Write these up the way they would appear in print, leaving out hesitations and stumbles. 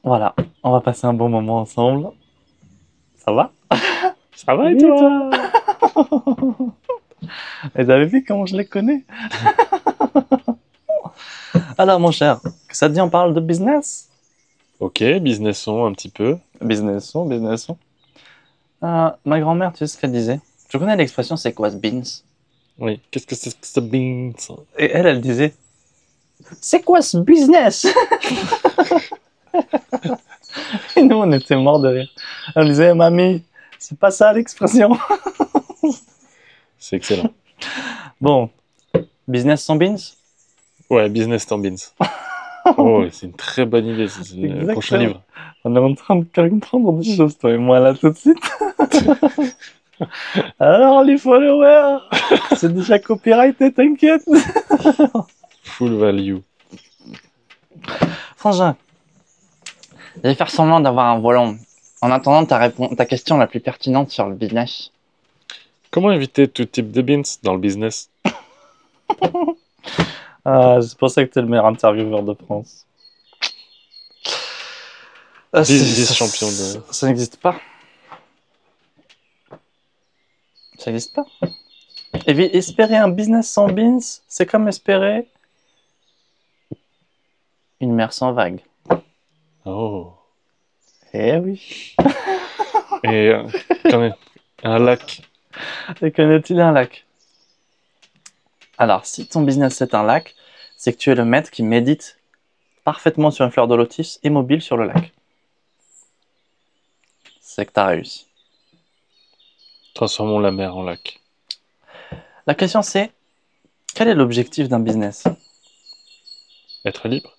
Voilà, on va passer un bon moment ensemble. Ça va? Ça va et Oui, toi? toi? Et vous avez vu comment je les connais? Alors, mon cher, que ça te dit, on parle de business? Ok, businessons un petit peu. Businessons, businessons. Ma grand-mère, tu sais ce qu'elle disait? Tu connais l'expression c'est quoi ce beans? Oui, qu'est-ce que c'est que ce beans? Et elle disait c'est quoi ce business? Et nous, on était morts de rire. Elle disait mamie, c'est pas ça l'expression. C'est excellent. Bon, business sans beans? Ouais, business sans beans. Oh, ouais, c'est une très bonne idée, c'est le prochain Exactement. livre. On est en train de comprendre des choses, toi et moi, là, tout de suite. Alors, les followers, c'est déjà copyrighté, t'inquiète. Full value. Frangin, je vais faire semblant d'avoir un volant. En attendant ta question la plus pertinente sur le business. Comment éviter tout type de beans dans le business? C'est pour ça que t'es le meilleur intervieweur de France. Vice-champion de... Ça n'existe pas. Ça n'existe pas. Espérer un business sans beans, c'est comme espérer une mer sans vagues. Oh. Eh oui. Et quand même, un lac. Et connais-tu un lac? Alors, si ton business c'est un lac, c'est que tu es le maître qui médite parfaitement sur une fleur de lotus, immobile sur le lac. C'est que tu as réussi. Transformons la mer en lac. La question c'est, quel est l'objectif d'un business? Être libre?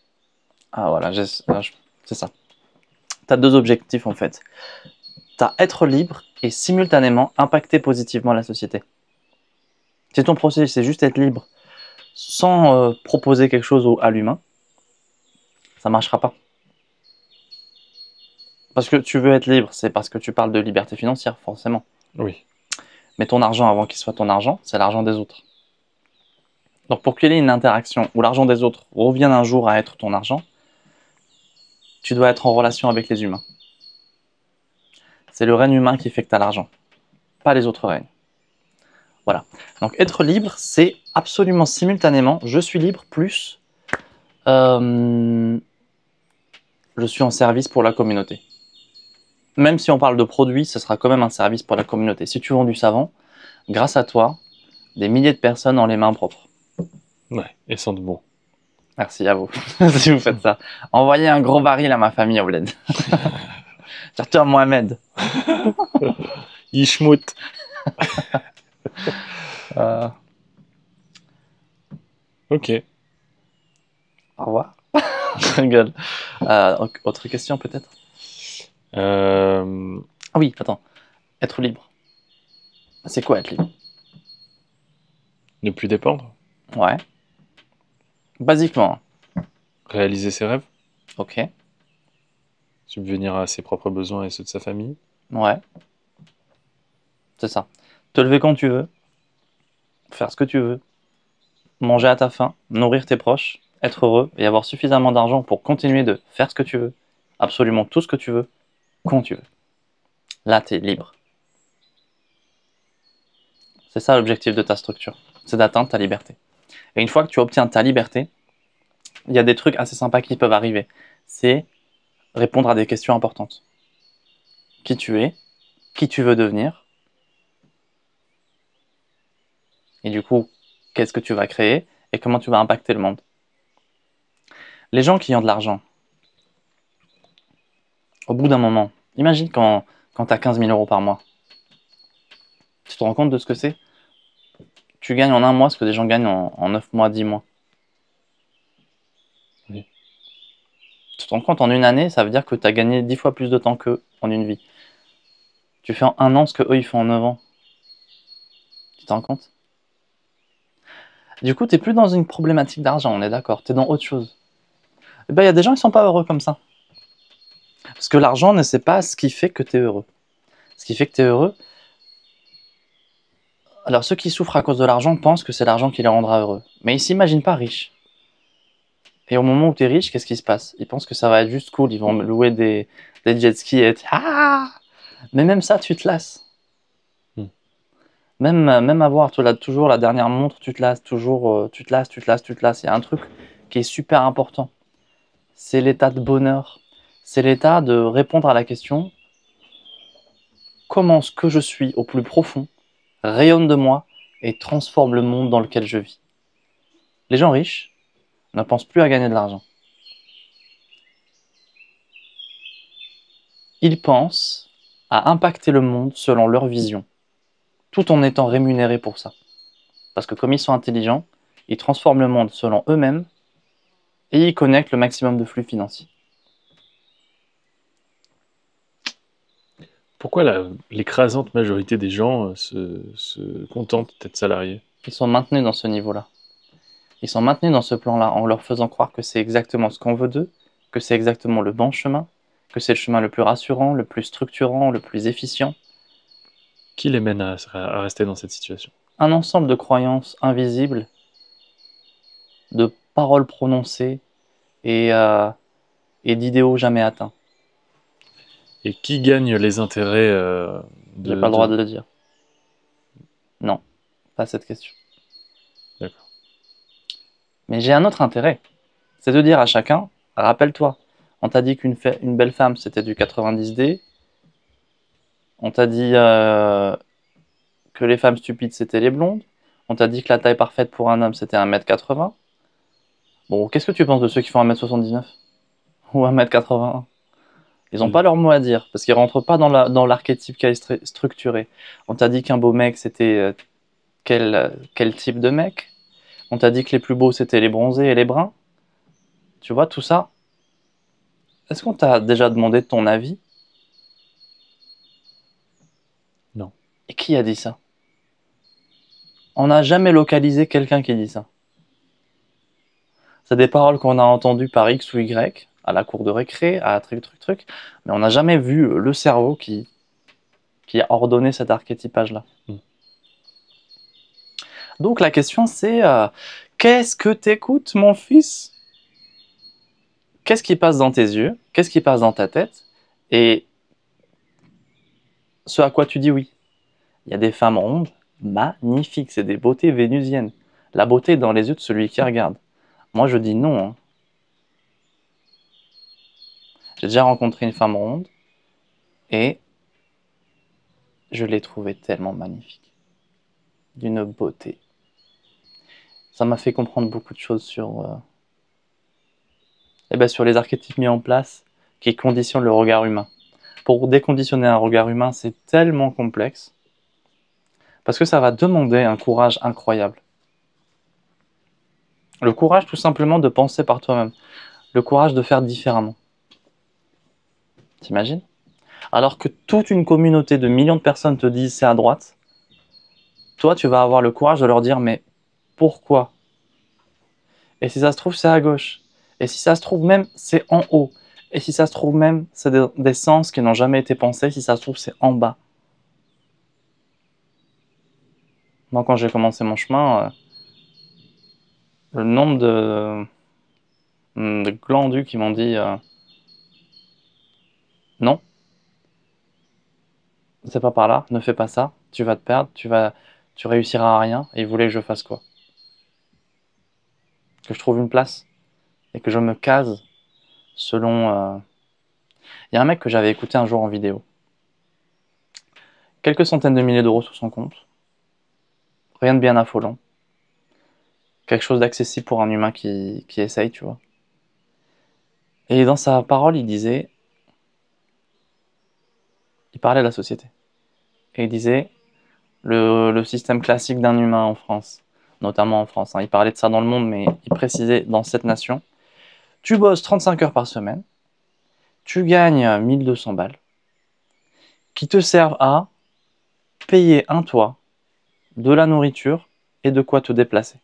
Ah voilà, c'est ça. Tu as deux objectifs en fait. Tu as être libre et simultanément impacter positivement la société. Si ton procès c'est juste être libre sans proposer quelque chose à l'humain, ça marchera pas. Parce que tu veux être libre, c'est parce que tu parles de liberté financière, forcément. Oui. Mais ton argent, avant qu'il soit ton argent, c'est l'argent des autres. Donc pour qu'il y ait une interaction où l'argent des autres revienne un jour à être ton argent, tu dois être en relation avec les humains. C'est le règne humain qui fait que tu as l'argent, pas les autres règnes. Voilà. Donc être libre, c'est absolument simultanément, je suis libre plus euh, je suis en service pour la communauté. Même si on parle de produits, ce sera quand même un service pour la communauté. Si tu vends du savon, grâce à toi, des milliers de personnes ont les mains propres. Ouais, et sentent bon. Merci à vous, si vous faites ça. Envoyez un gros baril à ma famille, Ouled. Surtout à Mohamed. Ishmout. Euh, Ok. Au revoir. Je rigole. Autre question peut-être? Euh, Ah oui, attends. Être libre. C'est quoi être libre? Ne plus dépendre. Ouais. Basiquement. Réaliser ses rêves. Ok. Subvenir à ses propres besoins et ceux de sa famille. Ouais. C'est ça. Te lever quand tu veux. Faire ce que tu veux. Manger à ta faim. Nourrir tes proches. Être heureux et avoir suffisamment d'argent pour continuer de faire ce que tu veux. Absolument tout ce que tu veux. Quand tu veux. Là, tu es libre. C'est ça l'objectif de ta structure. C'est d'atteindre ta liberté. Et une fois que tu obtiens ta liberté, il y a des trucs assez sympas qui peuvent arriver. C'est répondre à des questions importantes. Qui tu es, qui tu veux devenir, et du coup, qu'est-ce que tu vas créer, et comment tu vas impacter le monde. Les gens qui ont de l'argent, au bout d'un moment, imagine quand tu as 15 000 euros par mois, tu te rends compte de ce que c'est? Tu gagnes en un mois ce que des gens gagnent en 9 mois, 10 mois. Oui. Tu te rends compte, en une année, ça veut dire que tu as gagné 10 fois plus de temps qu'eux en une vie. Tu fais en un an ce que eux ils font en 9 ans. Tu te rends compte? Du coup, tu n'es plus dans une problématique d'argent, on est d'accord, tu es dans autre chose. Et ben, il y a des gens qui sont pas heureux comme ça. Parce que l'argent ne sait pas ce qui fait que tu es heureux. Ce qui fait que tu es heureux, alors ceux qui souffrent à cause de l'argent pensent que c'est l'argent qui les rendra heureux. Mais ils ne s'imaginent pas riches. Et au moment où tu es riche, qu'est-ce qui se passe? Ils pensent que ça va être juste cool, ils vont louer des jet skis et être ah! Mais même ça, tu te lasses. Mm. Même avoir toujours la dernière montre, tu te lasses, toujours, tu te lasses, tu te lasses, tu te lasses. Il y a un truc qui est super important. C'est l'état de bonheur. C'est l'état de répondre à la question comment ce que je suis au plus profond rayonne de moi et transforme le monde dans lequel je vis. Les gens riches ne pensent plus à gagner de l'argent. Ils pensent à impacter le monde selon leur vision, tout en étant rémunérés pour ça. Parce que comme ils sont intelligents, ils transforment le monde selon eux-mêmes et ils connectent le maximum de flux financiers. Pourquoi l'écrasante majorité des gens se contentent d'être salariés? Ils sont maintenus dans ce niveau-là. Ils sont maintenus dans ce plan-là en leur faisant croire que c'est exactement ce qu'on veut d'eux, que c'est exactement le bon chemin, que c'est le chemin le plus rassurant, le plus structurant, le plus efficient. Qui les mène à rester dans cette situation? Un ensemble de croyances invisibles, de paroles prononcées et, et d'idéaux jamais atteints. Et qui gagne les intérêts J'ai pas le droit de le dire. Non, pas cette question. D'accord. Mais j'ai un autre intérêt. C'est de dire à chacun, rappelle-toi, on t'a dit qu'une belle femme c'était du 90D, on t'a dit que les femmes stupides c'était les blondes, on t'a dit que la taille parfaite pour un homme c'était 1m80. Bon, qu'est-ce que tu penses de ceux qui font 1m79 ou 1m81? Ils n'ont pas leur mot à dire parce qu'ils rentrent pas dans l'archétype qui est structuré. On t'a dit qu'un beau mec c'était quel type de mec? On t'a dit que les plus beaux c'était les bronzés et les bruns. Tu vois tout ça? Est-ce qu'on t'a déjà demandé de ton avis? Non. Et qui a dit ça? On n'a jamais localisé quelqu'un qui dit ça. C'est des paroles qu'on a entendues par X ou Y, à la cour de récré, à truc, mais on n'a jamais vu le cerveau qui a ordonné cet archétypage-là. Mm. Donc la question c'est, qu'est-ce que t'écoutes mon fils? Qu'est-ce qui passe dans tes yeux? Qu'est-ce qui passe dans ta tête? Et ce à quoi tu dis oui. Il y a des femmes rondes, magnifiques, c'est des beautés vénusiennes. La beauté est dans les yeux de celui qui regarde. Moi je dis non, hein. J'ai déjà rencontré une femme ronde et je l'ai trouvée tellement magnifique, d'une beauté. Ça m'a fait comprendre beaucoup de choses sur les archétypes mis en place qui conditionnent le regard humain. Pour déconditionner un regard humain, c'est tellement complexe parce que ça va demander un courage incroyable. Le courage tout simplement de penser par toi-même, le courage de faire différemment. T'imagines? Alors que toute une communauté de millions de personnes te disent c'est à droite, toi tu vas avoir le courage de leur dire mais pourquoi? Et si ça se trouve c'est à gauche. Et si ça se trouve même c'est en haut. Et si ça se trouve même c'est des sens qui n'ont jamais été pensés, si ça se trouve c'est en bas. Moi quand j'ai commencé mon chemin, le nombre de glandus qui m'ont dit non, c'est pas par là, ne fais pas ça, tu vas te perdre, tu réussiras à rien, et ils voulaient que je fasse quoi? Que je trouve une place et que je me case selon. Il y a un mec que j'avais écouté un jour en vidéo. Quelques centaines de milliers d'euros sur son compte. Rien de bien affolant. Quelque chose d'accessible pour un humain qui essaye, tu vois. Et dans sa parole, il parlait de la société. Et il disait, le système classique d'un humain en France, notamment en France, hein, il parlait de ça dans le monde, mais il précisait dans cette nation, tu bosses 35 heures par semaine, tu gagnes 1200 balles, qui te servent à payer un toit, de la nourriture et de quoi te déplacer.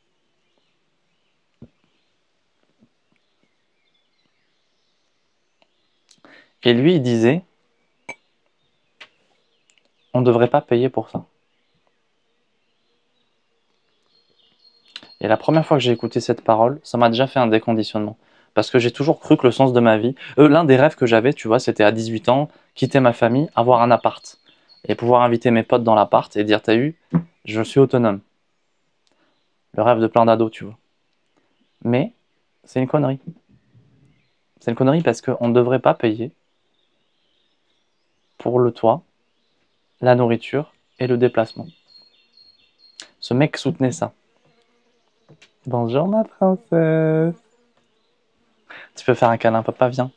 Et lui, il disait, on ne devrait pas payer pour ça. Et la première fois que j'ai écouté cette parole, ça m'a déjà fait un déconditionnement. Parce que j'ai toujours cru que le sens de ma vie... l'un des rêves que j'avais, tu vois, c'était à 18 ans, quitter ma famille, avoir un appart. Et pouvoir inviter mes potes dans l'appart et dire, t'as eu, je suis autonome. Le rêve de plein d'ados, tu vois. Mais c'est une connerie. C'est une connerie parce qu'on ne devrait pas payer pour le toit, la nourriture et le déplacement. Ce mec soutenait ça. Bonjour ma princesse. Tu peux faire un câlin, papa, viens.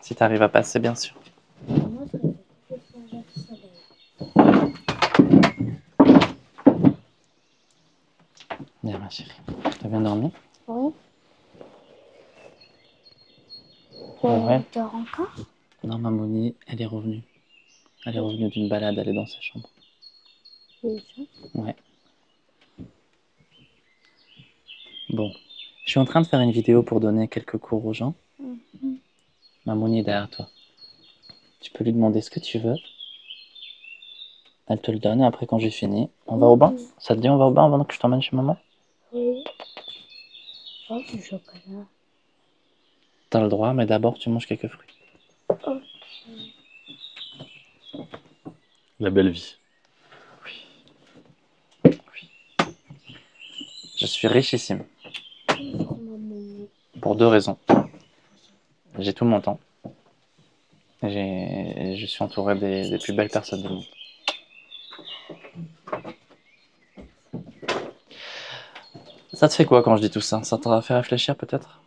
Si tu arrives à passer, bien sûr. Moi, je vais faire le soleil. Viens ma chérie. Tu as bien dormi? Oui. Ouais. Tu dors encore? Non, ma Moni, elle est revenue. Elle est revenue d'une balade, elle est dans sa chambre. Oui, ça. Ouais. Bon. Je suis en train de faire une vidéo pour donner quelques cours aux gens. Ma Moni est derrière toi. Tu peux lui demander ce que tu veux. Elle te le donne et après quand j'ai fini, on va au bain. Ça te dit on va au bain avant que je t'emmène chez maman? Oui. Oh, du chocolat. T'as le droit, mais d'abord tu manges quelques fruits. Ok. La belle vie. Je suis richissime. Bonjour, maman. Pour deux raisons. J'ai tout mon temps. Je suis entouré des plus belles personnes du monde. Ça te fait quoi quand je dis tout ça? Ça t'a fait réfléchir peut-être?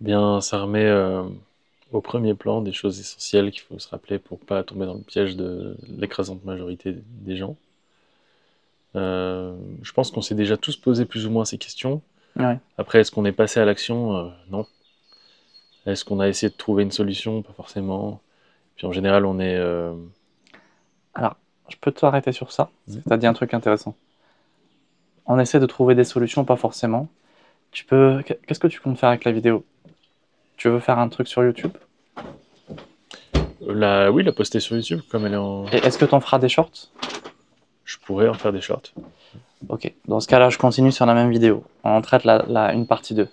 Bien, ça remet au premier plan des choses essentielles qu'il faut se rappeler pour pas tomber dans le piège de l'écrasante majorité des gens. Je pense qu'on s'est déjà tous posé plus ou moins ces questions. Ouais. Après, est-ce qu'on est passé à l'action? Non. Est-ce qu'on a essayé de trouver une solution? Pas forcément. Puis en général, on est... Alors, je peux t'arrêter sur ça, parce que tu as dit un truc intéressant. On essaie de trouver des solutions, pas forcément. Qu'est-ce que tu comptes faire avec la vidéo? Tu veux faire un truc sur YouTube? Oui, la poster sur YouTube, comme elle est en... Et est-ce que tu en feras des shorts? Je pourrais en faire des shorts. Ok, dans ce cas-là, je continue sur la même vidéo. On traite une partie 2. De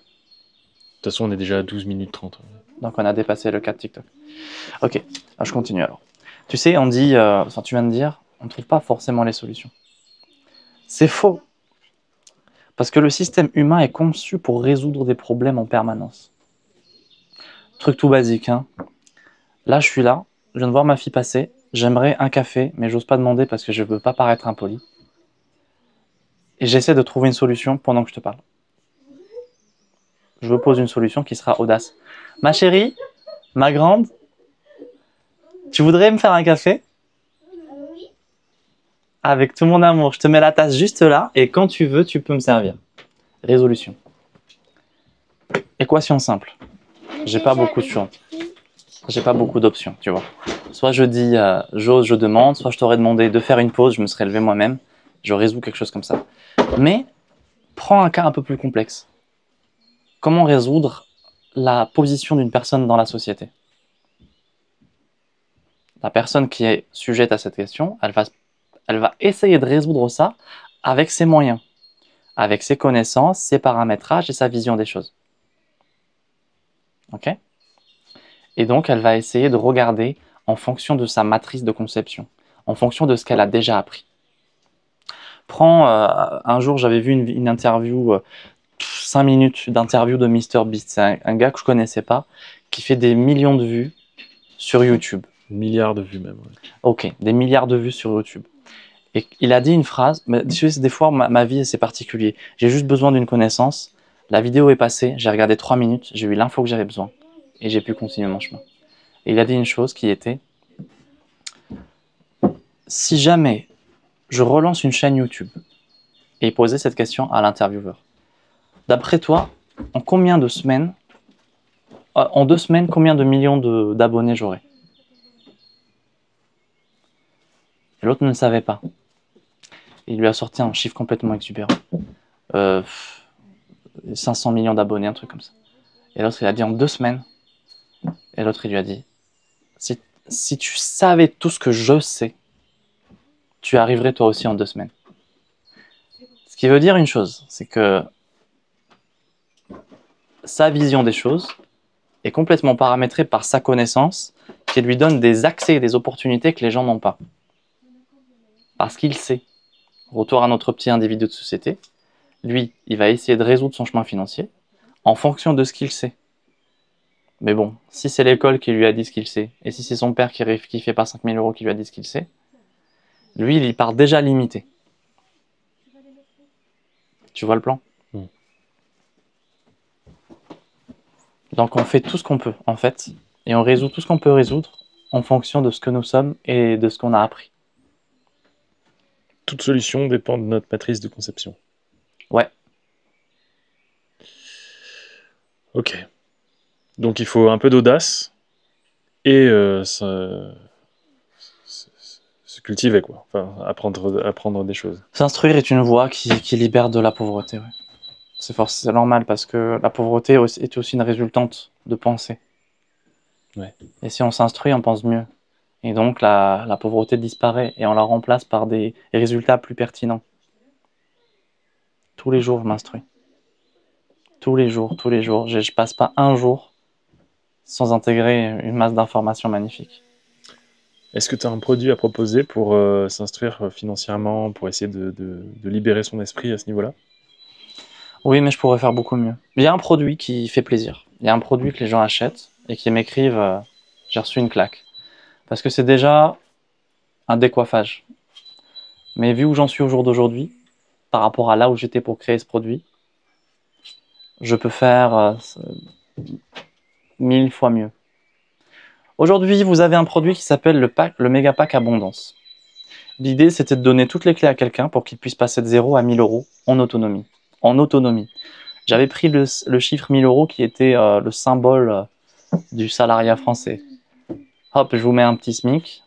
toute façon, on est déjà à 12 minutes 30. Donc on a dépassé le cas de TikTok. Ok, je continue alors. Tu sais, on dit, tu viens de dire, on ne trouve pas forcément les solutions. C'est faux. Parce que le système humain est conçu pour résoudre des problèmes en permanence. Truc tout basique, hein. Là, je suis là, je viens de voir ma fille passer, j'aimerais un café, mais j'ose pas demander parce que je veux pas paraître impoli. Et j'essaie de trouver une solution pendant que je te parle. Je vous pose une solution qui sera audace. Ma chérie, ma grande, tu voudrais me faire un café? Oui. Avec tout mon amour, je te mets la tasse juste là et quand tu veux, tu peux me servir. Résolution. Équation simple. J'ai pas beaucoup de choix. J'ai pas beaucoup d'options, tu vois. Soit je dis j'ose, je demande, soit je t'aurais demandé de faire une pause, je me serais levé moi-même, je résous quelque chose comme ça. Mais prends un cas un peu plus complexe. Comment résoudre la position d'une personne dans la société? La personne qui est sujette à cette question, elle va essayer de résoudre ça avec ses moyens, avec ses connaissances, ses paramétrages et sa vision des choses. Ok? Et donc, elle va essayer de regarder en fonction de sa matrice de conception, en fonction de ce qu'elle a déjà appris. Un jour, j'avais vu une interview, 5 minutes d'interview de MrBeast. C'est un gars que je connaissais pas, qui fait des millions de vues sur YouTube. Milliards de vues même. Ouais. Ok, des milliards de vues sur YouTube. Et il a dit une phrase, mais tu sais, des fois, ma vie, c'est particulier. J'ai juste besoin d'une connaissance. La vidéo est passée, j'ai regardé 3 minutes, j'ai eu l'info que j'avais besoin. Et j'ai pu continuer mon chemin. Et il a dit une chose qui était, si jamais je relance une chaîne YouTube, et il posait cette question à l'intervieweur. D'après toi, en combien de semaines, en 2 semaines, combien de millions d'abonnés j'aurai? Et l'autre ne savait pas. Il lui a sorti un chiffre complètement exubérant. 500 millions d'abonnés, un truc comme ça. Et l'autre, il a dit en 2 semaines. Et l'autre, il lui a dit, si tu savais tout ce que je sais, tu arriverais toi aussi en 2 semaines. Ce qui veut dire une chose, c'est que sa vision des choses est complètement paramétrée par sa connaissance qui lui donne des accès et des opportunités que les gens n'ont pas. Parce qu'il sait. Retour à notre petit individu de société. Lui, il va essayer de résoudre son chemin financier en fonction de ce qu'il sait. Mais bon, si c'est l'école qui lui a dit ce qu'il sait, et si c'est son père qui ne fait pas 5000 € qui lui a dit ce qu'il sait, lui, il part déjà limité. Tu vois le plan? Donc on fait tout ce qu'on peut, en fait, et on résout tout ce qu'on peut résoudre en fonction de ce que nous sommes et de ce qu'on a appris. Toute solution dépend de notre matrice de conception. Ouais. Ok. Donc il faut un peu d'audace et se cultiver, quoi. Enfin, apprendre des choses. S'instruire est une voie qui libère de la pauvreté. Ouais. C'est normal parce que la pauvreté est aussi une résultante de pensée. Ouais. Et si on s'instruit, on pense mieux. Et donc la pauvreté disparaît et on la remplace par des résultats plus pertinents. Tous les jours, je m'instruis. Tous les jours. Je passe pas un jour sans intégrer une masse d'informations magnifiques. Est-ce que tu as un produit à proposer pour s'instruire financièrement, pour essayer de libérer son esprit à ce niveau-là? Oui, mais je pourrais faire beaucoup mieux. Il y a un produit qui fait plaisir. Il y a un produit que les gens achètent et qui m'écrivent j'ai reçu une claque. Parce que c'est déjà un décoiffage. Mais vu où j'en suis au jour d'aujourd'hui, par rapport à là où j'étais pour créer ce produit, je peux faire 1000 fois mieux. Aujourd'hui, vous avez un produit qui s'appelle le Mega Pack Abondance. L'idée, c'était de donner toutes les clés à quelqu'un pour qu'il puisse passer de 0 à 1000 € en autonomie. En autonomie. J'avais pris le chiffre 1000 € qui était le symbole du salariat français. Hop, je vous mets un petit SMIC.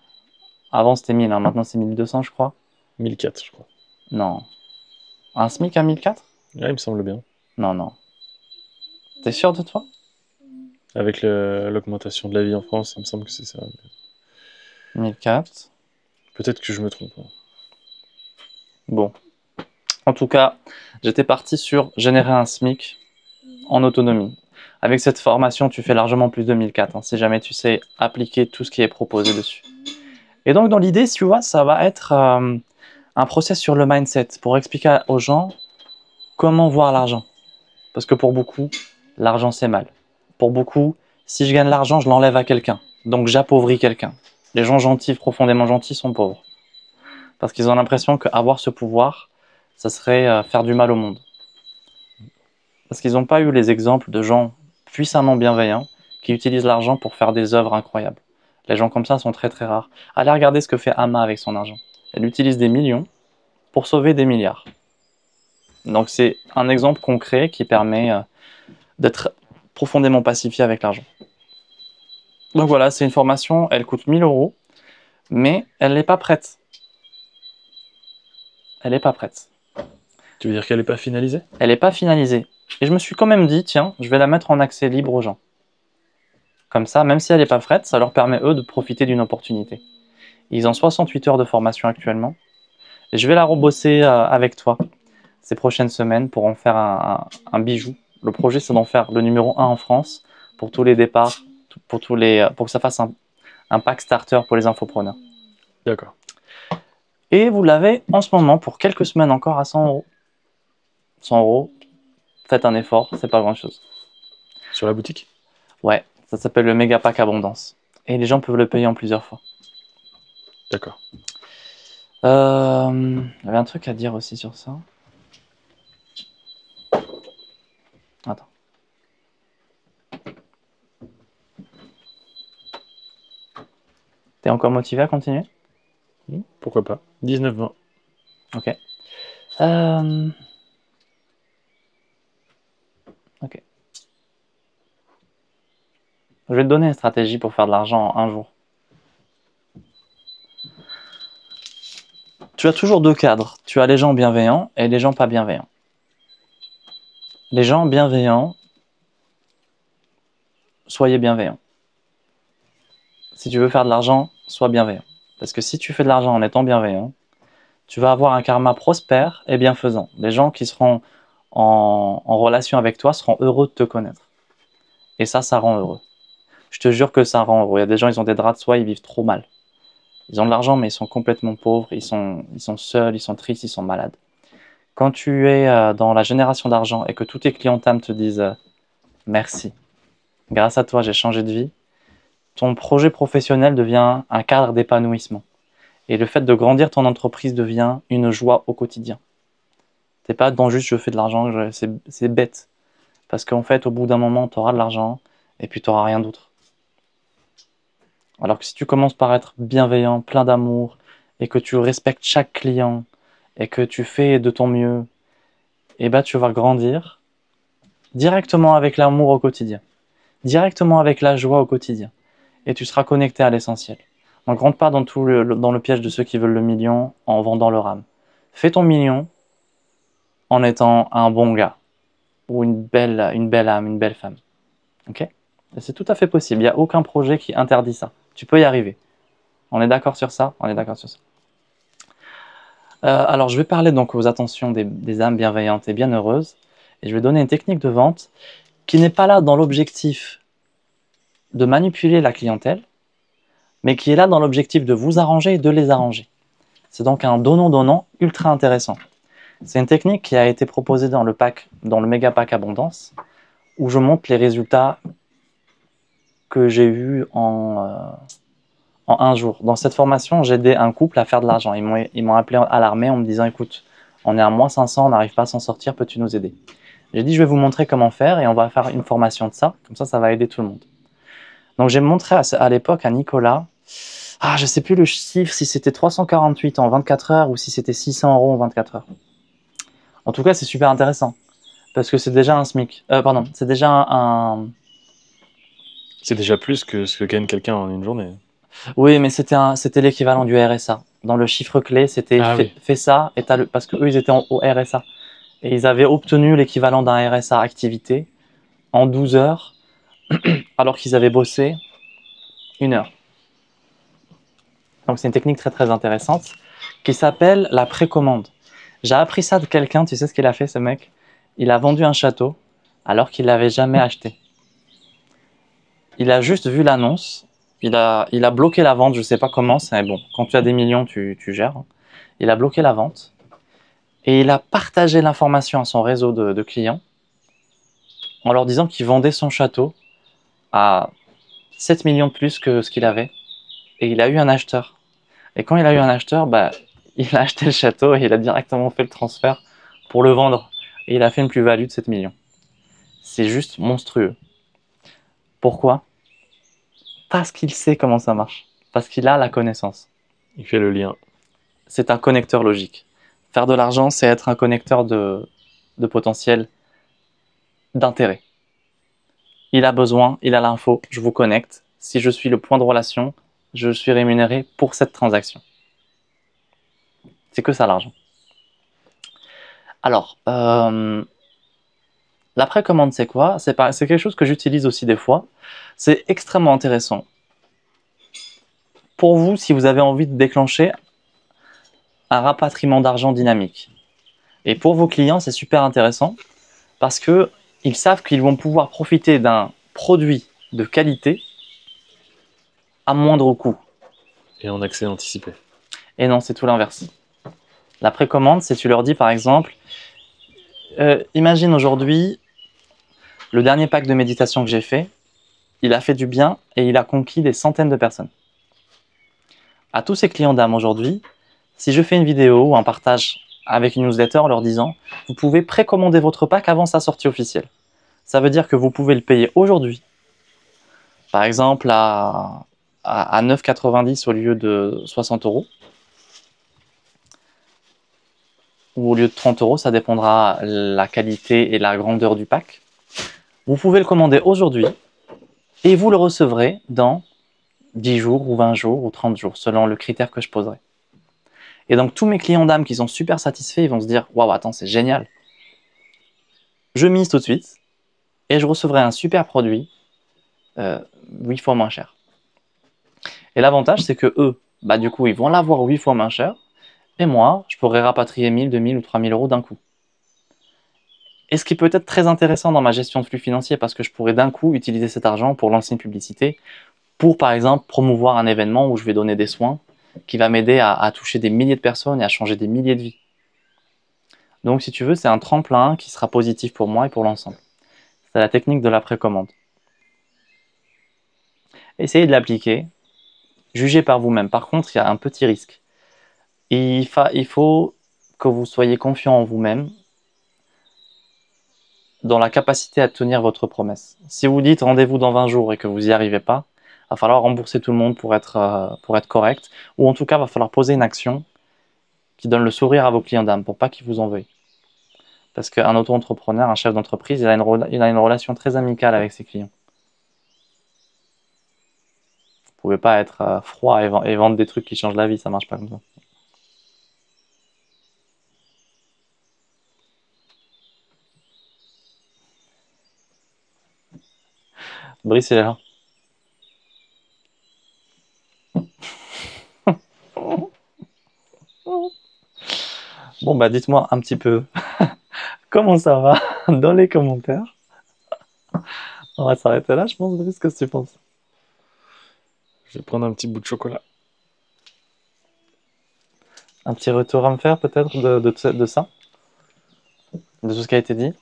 Avant, c'était 1000, hein, maintenant c'est 1200, je crois. 1004, je crois. Non. Un SMIC à 1004? Ouais, il me semble bien. Non. T'es sûr de toi? Avec l'augmentation de la vie en France, il me semble que c'est ça. 1004. Peut-être que je me trompe, hein. Bon. En tout cas, j'étais parti sur générer un SMIC en autonomie. Avec cette formation, tu fais largement plus de 1004, hein, si jamais tu sais appliquer tout ce qui est proposé dessus. Et donc, dans l'idée, tu vois, ça va être un process sur le mindset pour expliquer aux gens comment voir l'argent. Parce que pour beaucoup, l'argent c'est mal. Pour beaucoup, si je gagne l'argent, je l'enlève à quelqu'un. Donc j'appauvris quelqu'un. Les gens gentils, profondément gentils, sont pauvres. Parce qu'ils ont l'impression qu'avoir ce pouvoir, ça serait faire du mal au monde. Parce qu'ils n'ont pas eu les exemples de gens puissamment bienveillants qui utilisent l'argent pour faire des œuvres incroyables. Les gens comme ça sont très très rares. Allez regarder ce que fait Amma avec son argent. Elle utilise des millions pour sauver des milliards. Donc c'est un exemple concret qui permet d'être profondément pacifié avec l'argent. Donc voilà, c'est une formation, elle coûte 1000 €, mais elle n'est pas prête. Elle n'est pas prête. Tu veux dire qu'elle n'est pas finalisée? Elle n'est pas finalisée. Et je me suis quand même dit, tiens, je vais la mettre en accès libre aux gens. Comme ça, même si elle n'est pas prête, ça leur permet eux de profiter d'une opportunité. Ils ont 68 heures de formation actuellement. Et je vais la rebosser avec toi ces prochaines semaines pour en faire un bijou. Le projet, c'est d'en faire le numéro 1 en France pour tous les départs, pour que ça fasse un pack starter pour les infopreneurs. D'accord. Et vous l'avez en ce moment pour quelques semaines encore à 100 €. 100 €, faites un effort, c'est pas grand chose. Sur la boutique? Ouais, ça s'appelle le Mega Pack Abondance. Et les gens peuvent le payer en plusieurs fois. D'accord. J'avais un truc à dire aussi sur ça. Attends. T'es encore motivé à continuer? Pourquoi pas. 19-20. Ok. Ok. Je vais te donner une stratégie pour faire de l'argent en un jour. Tu as toujours deux cadres. Tu as les gens bienveillants et les gens pas bienveillants. Les gens bienveillants, soyez bienveillants. Si tu veux faire de l'argent, sois bienveillant. Parce que si tu fais de l'argent en étant bienveillant, tu vas avoir un karma prospère et bienfaisant. Les gens qui seront en relation avec toi seront heureux de te connaître. Et ça rend heureux. Je te jure que ça rend heureux. Il y a des gens, ils ont des draps de soie, ils vivent trop mal. Ils ont de l'argent, mais ils sont complètement pauvres, ils sont seuls, ils sont tristes, ils sont malades. Quand tu es dans la génération d'argent et que tous tes clients t'aiment, te disent merci, grâce à toi, j'ai changé de vie, ton projet professionnel devient un cadre d'épanouissement. Et le fait de grandir ton entreprise devient une joie au quotidien. T'es pas dans juste je fais de l'argent, c'est bête. Parce qu'en fait, au bout d'un moment, tu auras de l'argent et puis tu n'auras rien d'autre. Alors que si tu commences par être bienveillant, plein d'amour, et que tu respectes chaque client, et que tu fais de ton mieux, et ben tu vas grandir directement avec l'amour au quotidien, directement avec la joie au quotidien, et tu seras connecté à l'essentiel. Donc rentre pas dans dans le piège de ceux qui veulent le million en vendant leur âme. Fais ton million en étant un bon gars, ou une belle âme, une belle femme. Ok ? Et c'est tout à fait possible, il n'y a aucun projet qui interdit ça. Tu peux y arriver. On est d'accord sur ça ? On est d'accord sur ça. Alors, je vais parler donc aux attentions des âmes bienveillantes et bienheureuses. Et je vais donner une technique de vente qui n'est pas là dans l'objectif de manipuler la clientèle, mais qui est là dans l'objectif de vous arranger et de les arranger. C'est donc un donnant-donnant ultra intéressant. C'est une technique qui a été proposée dans le méga pack Abondance, où je montre les résultats que j'ai eus en un jour. Dans cette formation, j'ai aidé un couple à faire de l'argent. Ils m'ont appelé alarmé en me disant « Écoute, on est à moins 500, on n'arrive pas à s'en sortir, peux-tu nous aider ?» J'ai dit « Je vais vous montrer comment faire et on va faire une formation de ça. Comme ça va aider tout le monde. » Donc j'ai montré à l'époque à Nicolas, je ne sais plus le chiffre, si c'était 348 en 24 heures ou si c'était 600 € en 24 heures. En tout cas, c'est super intéressant. Parce que c'est déjà un SMIC. C'est déjà un... C'est déjà plus que ce que gagne quelqu'un en une journée. Oui, mais c'était l'équivalent du RSA. Dans le chiffre clé, c'était fais ça, et parce qu'eux, ils étaient au RSA. Et ils avaient obtenu l'équivalent d'un RSA activité en 12 heures, alors qu'ils avaient bossé 1 heure. Donc c'est une technique très très intéressante qui s'appelle la précommande. J'ai appris ça de quelqu'un, tu sais ce qu'il a fait ce mec? Il a vendu un château alors qu'il l'avait jamais acheté. Il a juste vu l'annonce, il a bloqué la vente, je sais pas comment, c'est bon, quand tu as des millions, tu gères. Il a bloqué la vente et il a partagé l'information à son réseau de clients en leur disant qu'il vendait son château à 7 millions de plus que ce qu'il avait. Et il a eu un acheteur. Et quand il a eu un acheteur, il a acheté le château et il a directement fait le transfert pour le vendre. Et il a fait une plus-value de 7 millions. C'est juste monstrueux. Pourquoi? Parce qu'il sait comment ça marche. Parce qu'il a la connaissance. Il fait le lien. C'est un connecteur logique. Faire de l'argent, c'est être un connecteur de potentiel d'intérêt. Il a besoin, il a l'info, je vous connecte. Si je suis le point de relation, je suis rémunéré pour cette transaction. C'est que ça l'argent. Alors, la précommande, c'est quoi? C'est quelque chose que j'utilise aussi des fois. C'est extrêmement intéressant. Pour vous, si vous avez envie de déclencher un rapatriement d'argent dynamique. Et pour vos clients, c'est super intéressant parce qu'ils savent qu'ils vont pouvoir profiter d'un produit de qualité à moindre coût. Et en accès anticipé. Et non, c'est tout l'inverse. La précommande, c'est tu leur dis par exemple, imagine aujourd'hui, le dernier pack de méditation que j'ai fait, il a fait du bien et il a conquis des centaines de personnes. À tous ces clients d'âme aujourd'hui, si je fais une vidéo ou un partage avec une newsletter en leur disant « Vous pouvez précommander votre pack avant sa sortie officielle ». Ça veut dire que vous pouvez le payer aujourd'hui, par exemple à 9,90 € au lieu de 60 €, ou au lieu de 30 €, ça dépendra la qualité et la grandeur du pack. Vous pouvez le commander aujourd'hui et vous le recevrez dans 10 jours ou 20 jours ou 30 jours, selon le critère que je poserai. Et donc tous mes clients d'âme qui sont super satisfaits, ils vont se dire « Waouh, attends, c'est génial !» Je mise tout de suite et je recevrai un super produit 8 fois moins cher. Et l'avantage, c'est que eux, du coup, ils vont l'avoir 8 fois moins cher, Et moi, je pourrais rapatrier 1000, 2000 ou 3000 euros d'un coup. Et ce qui peut être très intéressant dans ma gestion de flux financier, parce que je pourrais d'un coup utiliser cet argent pour lancer une publicité, pour par exemple promouvoir un événement où je vais donner des soins, qui va m'aider à toucher des milliers de personnes et à changer des milliers de vies. Donc si tu veux, c'est un tremplin qui sera positif pour moi et pour l'ensemble. C'est la technique de la précommande. Essayez de l'appliquer, jugez par vous-même. Par contre, il y a un petit risque. Il faut que vous soyez confiant en vous-même, dans la capacité à tenir votre promesse. Si vous dites rendez-vous dans 20 jours et que vous n'y arrivez pas, il va falloir rembourser tout le monde pour être correct, ou en tout cas, il va falloir poser une action qui donne le sourire à vos clients d'âme pour pas qu'ils vous en veuillent. Parce qu'un auto-entrepreneur, un chef d'entreprise, il a une relation très amicale avec ses clients. Vous pouvez pas être froid et vendre des trucs qui changent la vie, ça marche pas comme ça. Brice, il est là. Bon, bah dites-moi un petit peu comment ça va dans les commentaires. On va s'arrêter là, je pense, Brice, qu'est-ce que tu penses? Je vais prendre un petit bout de chocolat. Un petit retour à me faire peut-être de ça? De tout ce qui a été dit?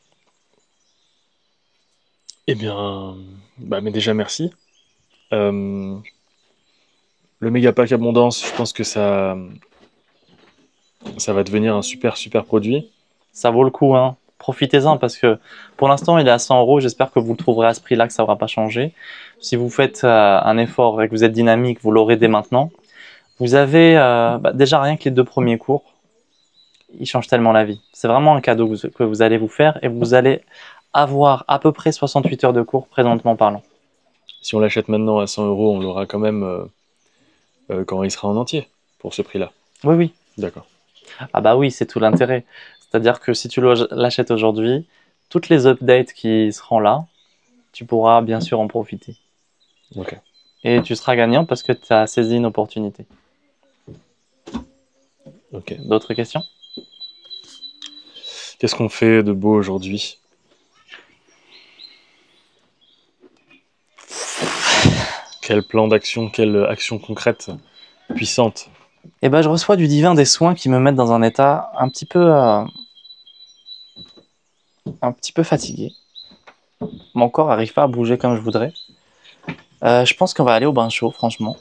Eh bien, mais déjà merci. Le méga pack abondance, je pense que ça va devenir un super produit. Ça vaut le coup, hein. Profitez-en parce que pour l'instant il est à 100 €. J'espère que vous le trouverez à ce prix-là, que ça n'aura pas changé. Si vous faites un effort et que vous êtes dynamique, vous l'aurez dès maintenant. Vous avez déjà rien que les 2 premiers cours, ils changent tellement la vie. C'est vraiment un cadeau que vous allez vous faire et vous allez avoir à peu près 68 heures de cours présentement parlant. Si on l'achète maintenant à 100 €, on l'aura quand même quand il sera en entier, pour ce prix-là. Oui, oui. D'accord. Ah bah oui, c'est tout l'intérêt. C'est-à-dire que si tu l'achètes aujourd'hui, toutes les updates qui seront là, tu pourras bien sûr en profiter. Ok. Et tu seras gagnant parce que tu as saisi une opportunité. Ok. D'autres questions? Qu'est-ce qu'on fait de beau aujourd'hui? Quel plan d'action, quelle action concrète, puissante? Eh ben, je reçois du divin des soins qui me mettent dans un état un petit peu fatigué. Mon corps n'arrive pas à bouger comme je voudrais. Je pense qu'on va aller au bain chaud, franchement.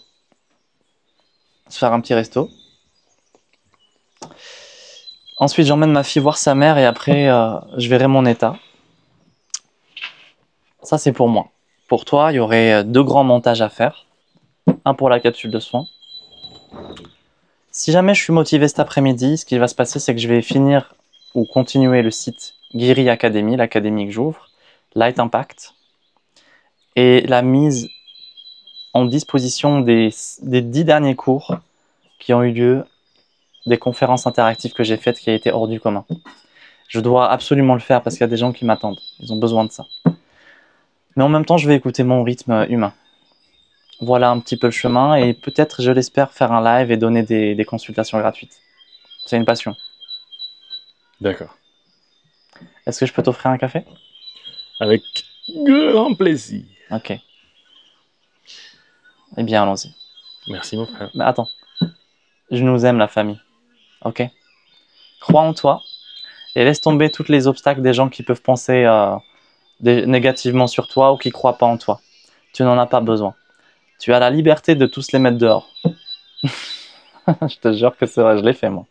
Se faire un petit resto. Ensuite, j'emmène ma fille voir sa mère et après, je verrai mon état. Ça, c'est pour moi. Pour toi, il y aurait 2 grands montages à faire. Un pour la capsule de soins. Si jamais je suis motivé cet après-midi, ce qui va se passer, c'est que je vais finir ou continuer le site Guiri Academy, l'académie que j'ouvre, Light Impact, et la mise en disposition des 10 derniers cours qui ont eu lieu, des conférences interactives que j'ai faites qui a été hors du commun. Je dois absolument le faire parce qu'il y a des gens qui m'attendent. Ils ont besoin de ça. Mais en même temps, je vais écouter mon rythme humain. Voilà un petit peu le chemin et peut-être, je l'espère, faire un live et donner des consultations gratuites. C'est une passion. D'accord. Est-ce que je peux t'offrir un café? Avec grand plaisir. Ok. Eh bien, allons-y. Merci mon frère. Mais attends. Je nous aime, la famille. Ok? Crois en toi et laisse tomber tous les obstacles des gens qui peuvent penser négativement sur toi ou qui ne croient pas en toi. Tu n'en as pas besoin. Tu as la liberté de tous les mettre dehors. Je te jure que c'est vrai, je l'ai fait moi.